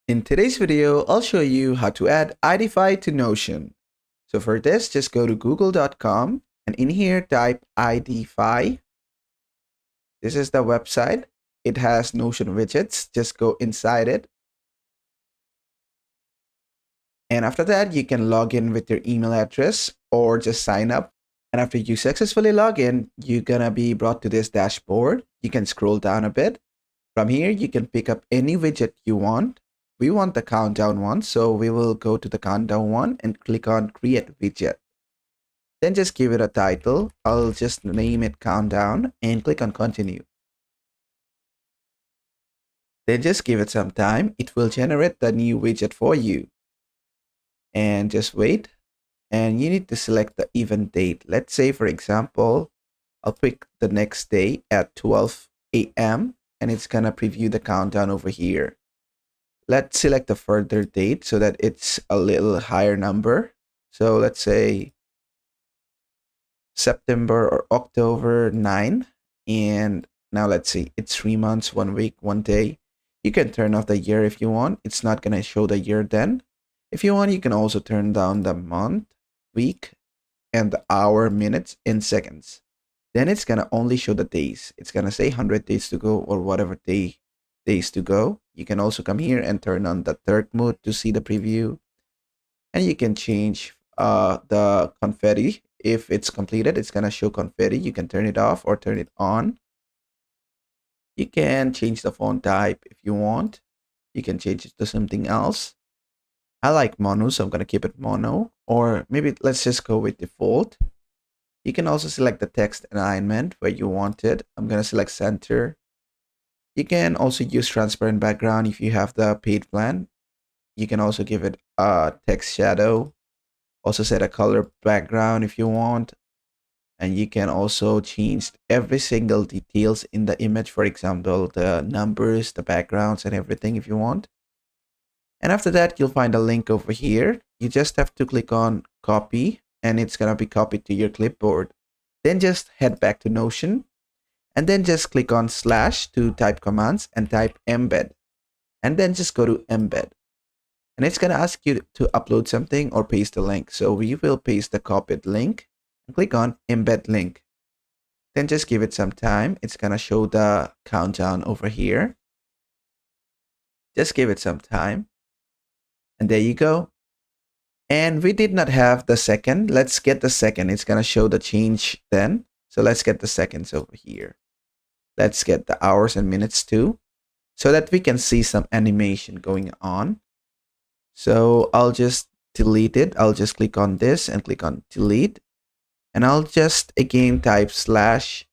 In today's video, I'll show you how to add Indify to Notion. So for this, just go to google.com and in here type Indify. This is the website. It has Notion widgets. Just go inside it. And after that, you can log in with your email address or just sign up. And after you successfully log in, you're gonna be brought to this dashboard. You can scroll down a bit. From here, you can pick up any widget you want. We want the countdown one, so we will go to the countdown one and click on create widget. Then just give it a title. I'll just name it countdown and click on continue. Then just give it some time. It will generate the new widget for you. And just wait. And you need to select the event date. Let's say, for example, I'll pick the next day at 12 a.m. and it's gonna preview the countdown over here. Let's select a further date so that it's a little higher number. So let's say September or October 9. And now let's see, it's 3 months, 1 week, 1 day. You can turn off the year if you want. It's not gonna show the year then. If you want, you can also turn down the month, week, and the hour, minutes, and seconds. Then it's gonna only show the days. It's gonna say 100 days to go or whatever days to go. You can also come here and turn on the dark mode to see the preview. And you can change the confetti. If it's completed, it's gonna show confetti. You can turn it off or turn it on. You can change the font type if you want. You can change it to something else. I like mono, so I'm gonna keep it mono. Or maybe let's just go with default. You can also select the text alignment where you want it. I'm gonna select center. You can also use transparent background if you have the paid plan. You can also give it a text shadow. Also set a color background if you want. And you can also change every single details in the image. For example, the numbers, the backgrounds, and everything if you want. And after that, you'll find a link over here. You just have to click on copy and it's gonna be copied to your clipboard. Then just head back to Notion and then just click on / to type commands and type embed. And then just go to embed. And it's gonna ask you to upload something or paste the link. So we will paste the copied link and click on embed link. Then just give it some time. It's gonna show the countdown over here. Just give it some time. And there you go. And we did not have the second. Let's get the second. It's gonna show the change then. So let's get the seconds over here. Let's get the hours and minutes too, so that we can see some animation going on. So I'll just delete it. I'll just click on this and click on delete. And I'll just again type /embed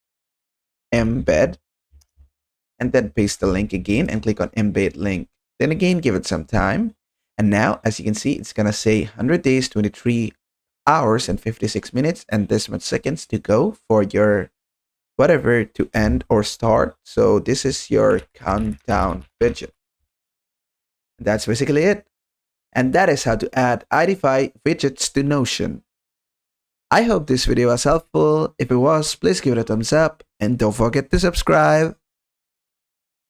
and then paste the link again and click on embed link. Then again, give it some time. And now, as you can see, it's gonna say 100 days, 23 hours, and 56 minutes, and this much seconds to go for your whatever to end or start. So this is your countdown widget. That's basically it. And that is how to add Indify widgets to Notion. I hope this video was helpful. If it was, please give it a thumbs up and don't forget to subscribe.